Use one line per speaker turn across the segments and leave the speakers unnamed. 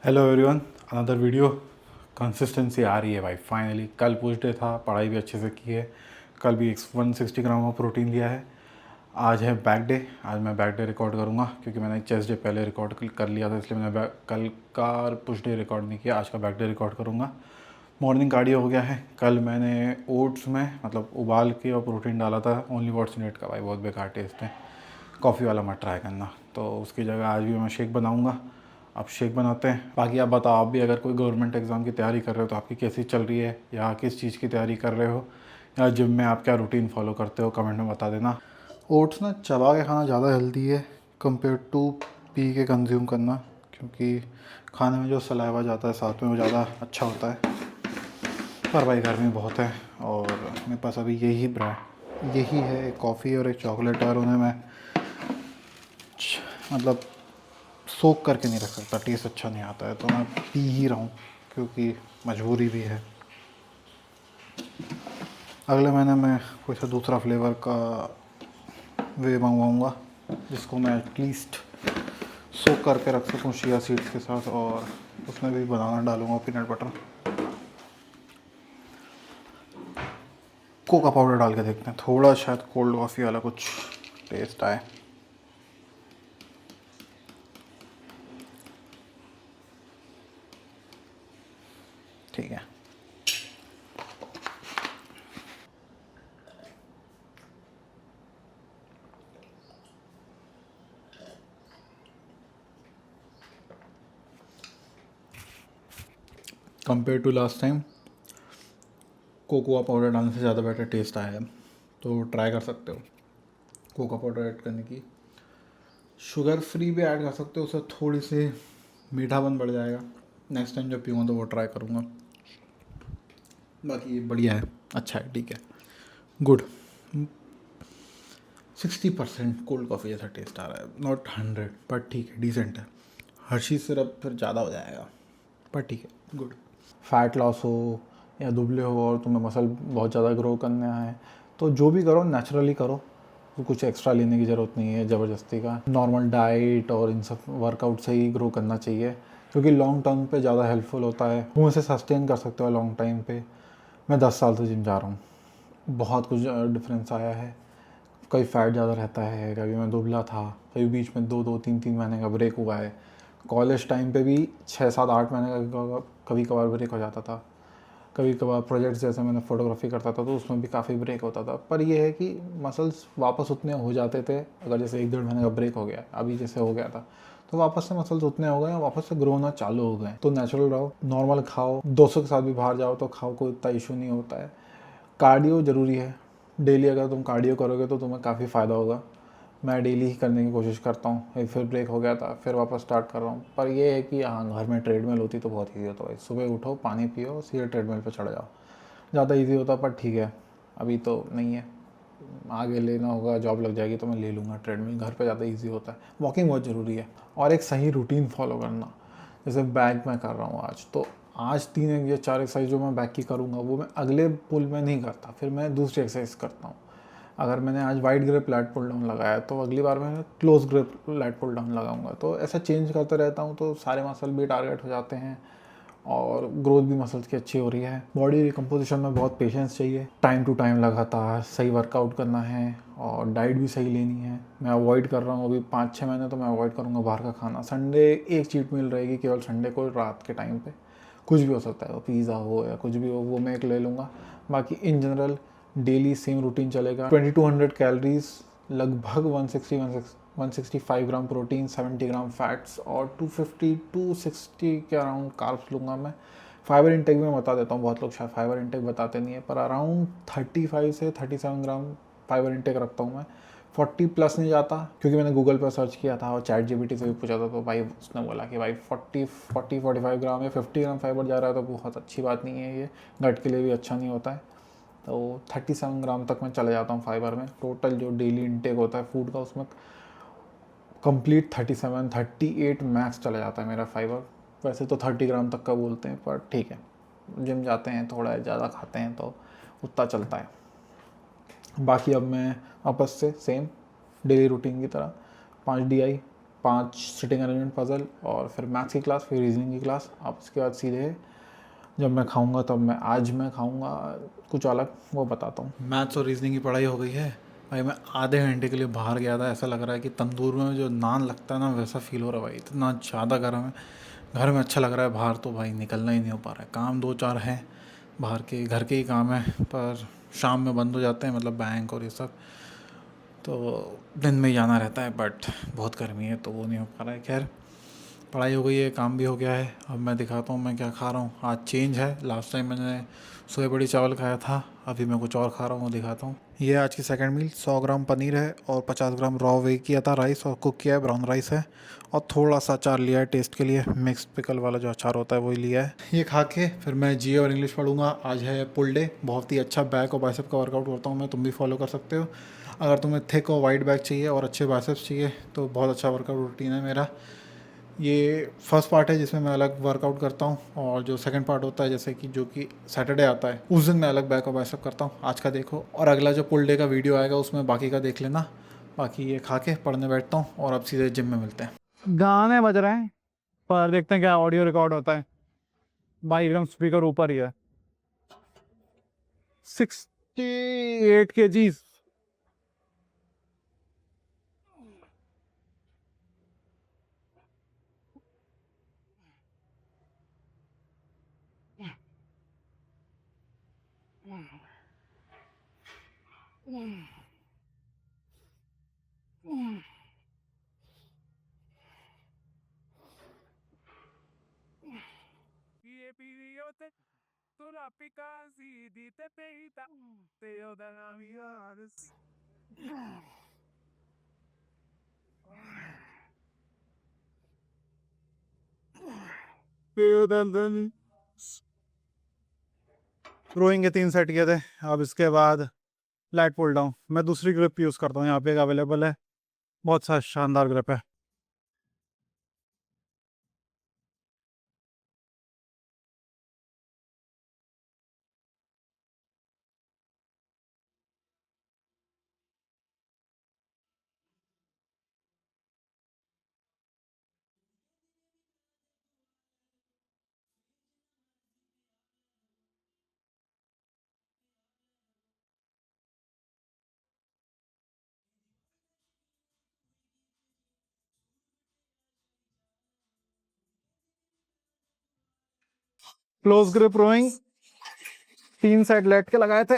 Hello everyone, another video. Consistency आ रही है भाई फाइनली। कल पुश डे था, पढ़ाई भी अच्छे से की है। कल भी 160 ग्राम का प्रोटीन लिया है। आज है बैक डे। आज मैं बैक डे रिकॉर्ड करूँगा क्योंकि मैंने चेस्ट डे पहले रिकॉर्ड कर लिया था, इसलिए मैंने कल का पुश डे रिकॉर्ड नहीं किया। आज का बैक डे रिकॉर्ड करूँगा। मॉर्निंग कार्डियो हो गया है। कल मैंने ओट्स में मतलब उबाल के और प्रोटीन डाला था, ओनली व्हाट्स इन इट का। भाई बहुत बेकार टेस्ट है, कॉफ़ी वाला मत ट्राई करना। तो उसकी जगह आज भी मैं शेक बनाऊँगा। अब शेक बनाते हैं। बाकी आप बताओ, आप भी अगर कोई गवर्नमेंट एग्ज़ाम की तैयारी कर रहे हो तो आपकी कैसी चल रही है, या किस चीज़ की तैयारी कर रहे हो, या जिम में आप क्या रूटीन फॉलो करते हो, कमेंट में बता देना। ओट्स ना चबा के खाना ज़्यादा हेल्दी है कंपेयर टू पी के कंज्यूम करना, क्योंकि खाने में जो सलाइवा जाता है साथ में वो ज़्यादा अच्छा होता है। पर भाई गर्मी बहुत है और मेरे पास अभी यही है, एक कॉफ़ी और एक चॉकलेट है, और उन्हें मैं मतलब सोख करके नहीं रख सकता, टेस्ट अच्छा नहीं आता है, तो मैं पी ही रहा हूँ क्योंकि मजबूरी भी है। अगले महीने मैं कोई सा दूसरा फ्लेवर का वे मंगवाऊँगा जिसको मैं एटलीस्ट सोख करके रख सकूँ चिया सीड्स के साथ, और उसमें भी बनाना डालूँगा, पीनट बटर। कोका पाउडर डाल के देखते हैं, थोड़ा शायद कोल्ड कॉफ़ी वाला कुछ टेस्ट आए। ठीक है। Compare to last time cocoa powder डालने से ज़्यादा बेटर टेस्ट आया है, तो ट्राई कर सकते हो कोका पाउडर ऐड करने की। शुगर फ्री भी ऐड कर सकते हो, उससे थोड़ी सी मीठापन बढ़ जाएगा। नेक्स्ट टाइम जब पीऊँगा तो वो ट्राई करूँगा। बाकी बढ़िया है, अच्छा है, ठीक है, गुड। 60% कोल्ड कॉफ़ी जैसा टेस्ट आ रहा है, नॉट 100, पर ठीक है, डिसेंट है। हर्शी सिरप फिर ज़्यादा हो जाएगा, पर ठीक है, गुड। फैट लॉस हो या दुबले हो और तुम्हें मसल बहुत ज़्यादा ग्रो करना है, तो जो भी करो नेचुरली करो, तो कुछ एक्स्ट्रा लेने की ज़रूरत नहीं है ज़बरदस्ती का। नॉर्मल डाइट और इन सब वर्कआउट से ही ग्रो करना चाहिए, क्योंकि लॉन्ग टर्म पे ज़्यादा हेल्पफुल होता है। तुम इसे सस्टेन कर सकते हो लॉन्ग टाइम पे। मैं 10 साल से जिम जा रहा हूँ, बहुत कुछ डिफरेंस आया है। कभी फैट ज़्यादा रहता है, कभी मैं दुबला था, कभी बीच में 2-2, 3-3 महीने का ब्रेक हुआ है। कॉलेज टाइम पे भी 6-7-8 महीने का कभी कभार ब्रेक हो जाता था। कभी कभार प्रोजेक्ट्स जैसे मैंने फ़ोटोग्राफी करता था तो उसमें भी काफ़ी ब्रेक होता था। पर यह है कि मसल्स वापस उतने हो जाते थे अगर जैसे 1-1.5 महीने का ब्रेक हो गया, अभी जैसे हो गया था, तो वापस से मसल्स उतने हो गए, वापस से ग्रो होना चालू हो गए। तो नेचुरल रहो, नॉर्मल खाओ, दोस्तों के साथ भी बाहर जाओ तो खाओ, कोई इतना इशू नहीं होता है। कार्डियो ज़रूरी है, डेली अगर तुम कार्डियो करोगे तो तुम्हें काफ़ी फ़ायदा होगा। मैं डेली ही करने की कोशिश करता हूँ। एक फिर ब्रेक हो गया था, फिर वापस स्टार्ट कर रहा हूँ। पर ये है कि हाँ, घर में ट्रेडमिल होती तो बहुत ईजी होता है। सुबह उठो, पानी पियो, सीधे ट्रेडमिल पर चढ़ जाओ, ज़्यादा ईजी होता। पर ठीक है, अभी तो नहीं है, आगे लेना होगा, जॉब लग जाएगी तो मैं ले लूँगा ट्रेडमिल। घर पे ज़्यादा ईजी होता है। वॉकिंग बहुत ज़रूरी है, और एक सही रूटीन फॉलो करना। जैसे बैक मैं कर रहा हूँ आज, तो आज 3 या 4 एक्सरसाइज जो मैं बैक की करूँगा वो मैं अगले पुल में नहीं करता, फिर मैं दूसरी एक्सरसाइज करता हूँ। अगर मैंने आज wide grip lat pull down लगाया तो अगली बार मैं close grip lat pull down लगाऊंगा। तो ऐसा चेंज करते रहता हूँ, तो सारे मसल भी टारगेट हो जाते हैं और ग्रोथ भी मसल्स की अच्छी हो रही है। बॉडी रिकम्पोजिशन में बहुत पेशेंस चाहिए, टाइम टू टाइम लगातार सही वर्कआउट करना है, और डाइट भी सही लेनी है। मैं अवॉइड कर रहा हूँ अभी 5-6 महीने, तो मैं अवॉइड करूँगा बाहर का खाना। संडे एक चीट मील रहेगी केवल संडे को, रात के टाइम पे कुछ भी हो सकता है, वो पिज़्ज़ा हो या कुछ भी हो, वो मैं एक ले लूँगा। बाकी in general daily same routine चलेगा। 2200 कैलोरीज, लगभग 165 ग्राम प्रोटीन, 70 ग्राम फैट्स, और 250-260 के अराउंड कार्ब्स लूँगा मैं। फाइबर इंटेक में बता देता हूँ, बहुत लोग शायद फाइबर इंटेक बताते नहीं है, पर अराउंड 35 से 37 ग्राम फाइबर इंटेक रखता हूँ मैं। 40 प्लस नहीं जाता, क्योंकि मैंने गूगल पर सर्च किया था और चैट जीपीटी से भी पूछा था, तो भाई उसने बोला कि भाई 45 ग्राम या 50 ग्राम फाइबर जा रहा है तो बहुत अच्छी बात नहीं है, ये गट के लिए भी अच्छा नहीं होता है। तो 37 ग्राम तक मैं चले जाता हूँ फाइबर में। टोटल जो डेली इंटेक होता है फूड का, उसमें कंप्लीट 37-38 मैक्स चला जाता है मेरा फाइबर। वैसे तो 30 ग्राम तक का बोलते हैं, पर ठीक है, जिम जाते हैं, थोड़ा ज़्यादा खाते हैं तो उतना चलता है। बाकी अब मैं वापस से सेम डेली रूटीन की तरह 5 DI, 5 सिटिंग अरेंजमेंट पजल और फिर मैथ्स की क्लास, फिर रीजनिंग की क्लास। आप उसके बाद सीधे जब मैं खाऊंगा तब मैं खाऊंगा कुछ अलग, वो बताता हूँ। मैथ्स और रीजनिंग की पढ़ाई हो गई है भाई। मैं आधे घंटे के लिए बाहर गया था, ऐसा लग रहा है कि तंदूर में जो नान लगता है ना वैसा फील हो रहा है भाई, इतना ज़्यादा गर्म है। घर में अच्छा लग रहा है, बाहर तो भाई निकलना ही नहीं हो पा रहा है। काम 2-4 हैं बाहर के, घर के ही काम है, पर शाम में बंद हो जाते हैं, मतलब बैंक और ये सब, तो दिन में ही जाना रहता है। बट बहुत गर्मी है तो वो नहीं हो पा रहा है। खैर, पढ़ाई हो गई है, काम भी हो गया है। अब मैं दिखाता हूँ मैं क्या खा रहा हूँ। आज चेंज है, लास्ट टाइम मैंने सोया बड़ी चावल खाया था, अभी मैं कुछ और खा रहा हूँ, वो दिखाता हूँ। ये आज की सेकंड मील। 100 ग्राम पनीर है और 50 ग्राम रॉ वे किया था राइस, और कुक किया है ब्राउन राइस है, और थोड़ा सा अचार लिया है टेस्ट के लिए, मिक्स पिकल वाला जो अचार होता है वही लिया है। ये खा के फिर मैं जी और इंग्लिश पढ़ूंगा। आज है पुल डे, बहुत ही अच्छा बैक और बाइसेप का वर्कआउट करता हूँ मैं, तुम भी फॉलो कर सकते हो। अगर तुम्हें थिक और वाइड बैक चाहिए और अच्छे बाइसेप्स चाहिए तो बहुत अच्छा वर्कआउट रूटीन है मेरा। ये फर्स्ट पार्ट है जिसमें मैं अलग वर्कआउट करता हूँ, और जो सेकंड पार्ट होता है जैसे कि जो कि सैटरडे आता है उस दिन मैं अलग बैक और बाइसेप करता हूँ। आज का देखो, और अगला जो पुल डे का वीडियो आएगा उसमें बाकी का देख लेना। बाकी ये खा के पढ़ने बैठता हूँ और अब सीधे जिम में मिलते हैं। गाने बज रहे हैं, पर देखते हैं क्या ऑडियो रिकॉर्ड होता है। भाई एकदम स्पीकर ऊपर ही है। 68 kgs। रोइंग के 3 सेट किए थे। अब इसके बाद लाइट पुल डाउन। मैं दूसरी ग्रिप यूज़ करता हूँ, यहाँ पे एक अवेलेबल है, बहुत सा शानदार ग्रिप है। क्लोज ग्रिप रोइंग, 3 सेट लेट के लगाए थे।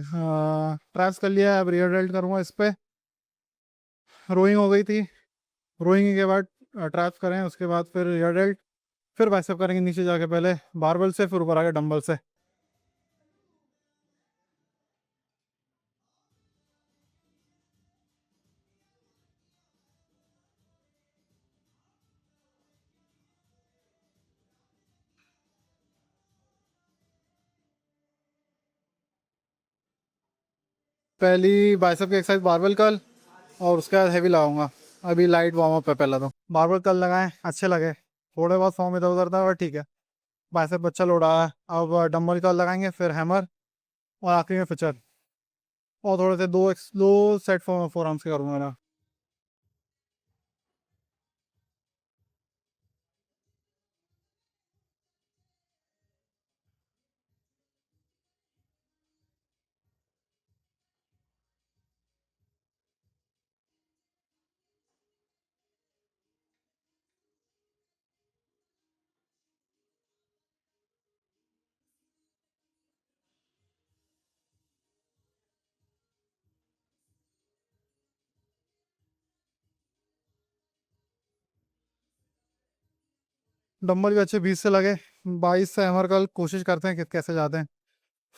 हाँ, ट्रैप्स कर लिया। अब रियर डेल्ट करूँगा इस पे। रोइंग हो गई थी, रोइंग के बाद ट्रैप्स करें, उसके बाद फिर रियर डेल्ट, फिर बाइसेप करेंगे नीचे जाके, पहले बारबल से फिर ऊपर आके डंबल से। पहली बाइसेप की एक्सरसाइज बारबल कर्ल, और उसके बाद हैवी लगाऊंगा। अभी लाइट वार्म अप है पहला तो। बारबल कर्ल लगाएं, अच्छे लगे, थोड़े बहुत फॉर्म इधर उधर था पर ठीक है। बाइसेप अच्छा लोड आया। अब डंबल कर्ल लगाएंगे, फिर हैमर, और आखिरी में फिचर, और थोड़े से दो सेट फोर आर्म्स के करूँगा ना।
डंबल भी अच्छे 20 से लगे, 22 से हैमर कल कोशिश करते हैं कि कैसे जाते हैं।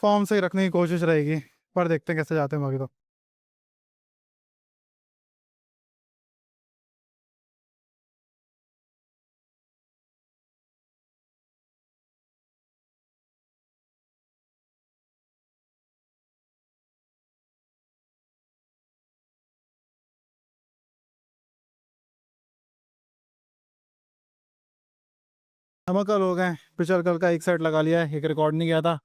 फॉर्म से ही रखने की कोशिश रहेगी, पर देखते हैं कैसे जाते हैं बाकी तो। हैमर कल हो गए, पिछल कल का एक सेट लगा लिया है, एक रिकॉर्ड नहीं किया था,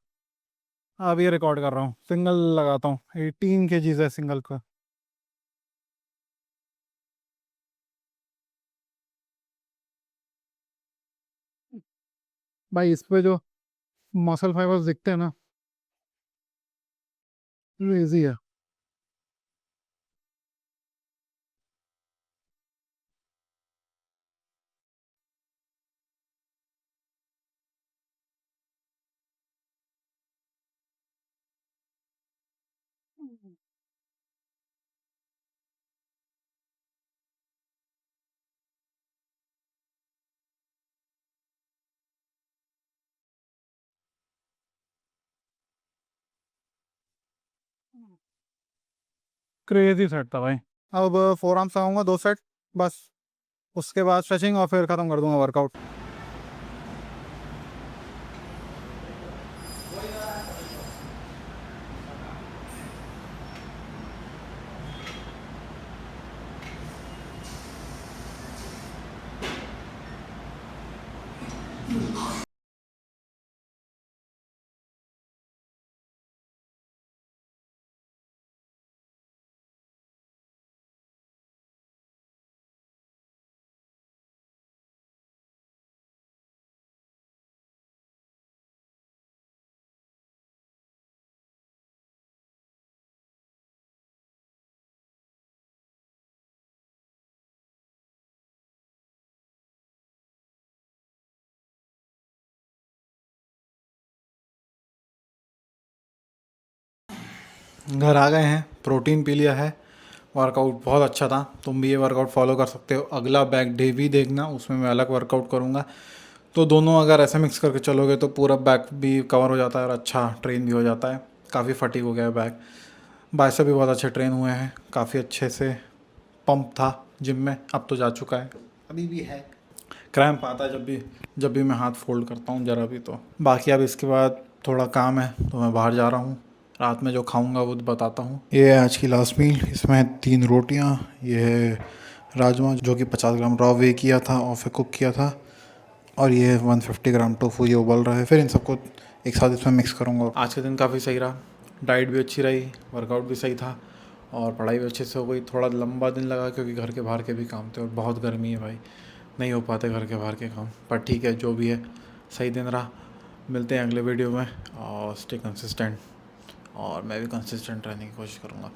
अब ये रिकॉर्ड कर रहा हूँ। सिंगल लगाता हूँ, 18 kg है सिंगल का। भाई इस पे जो मसल फाइबर्स दिखते हैं ना, क्रेजी है। क्रेजी सेट था भाई। अब फोर आर्म्स लगाऊंगा 2 सेट बस, उसके बाद स्ट्रेचिंग और फिर खत्म कर दूंगा वर्कआउट।
घर आ गए हैं, प्रोटीन पी लिया है। वर्कआउट बहुत अच्छा था, तुम भी ये वर्कआउट फॉलो कर सकते हो। अगला बैक डे भी देखना, उसमें मैं अलग वर्कआउट करूँगा। तो दोनों अगर ऐसे मिक्स करके चलोगे तो पूरा बैक भी कवर हो जाता है और अच्छा ट्रेन भी हो जाता है। काफ़ी फटीग हो गया है बैक। बाइसेप भी बहुत अच्छे ट्रेन हुए हैं, काफ़ी अच्छे से पंप था जिम में, अब तो जा चुका है, अभी भी है। क्रैम्प आता है जब भी मैं हाथ फोल्ड करता हूँ ज़रा भी। तो बाकी अब इसके बाद थोड़ा काम है तो मैं बाहर जा रहा हूँ। रात में जो खाऊंगा वो बताता हूँ। ये है आज की लास्ट मील, इसमें 3 रोटियाँ, ये है राजमा जो कि 50 ग्राम रॉ वे किया था और फिर कुक किया था, और ये 150 ग्राम टोफू ये उबल रहा है। फिर इन सबको एक साथ इसमें मिक्स करूँगा। आज का दिन काफ़ी सही रहा, डाइट भी अच्छी रही, वर्कआउट भी सही था और पढ़ाई भी अच्छे से हो गई। थोड़ा लंबा दिन लगा क्योंकि घर के बाहर के भी काम थे और बहुत गर्मी है भाई, नहीं हो पाते घर के बाहर के काम। पर ठीक है, जो भी है सही दिन रहा। मिलते हैं अगले वीडियो में और स्टे कंसिस्टेंट, और मैं भी कंसिस्टेंट रहने की कोशिश करूँगा।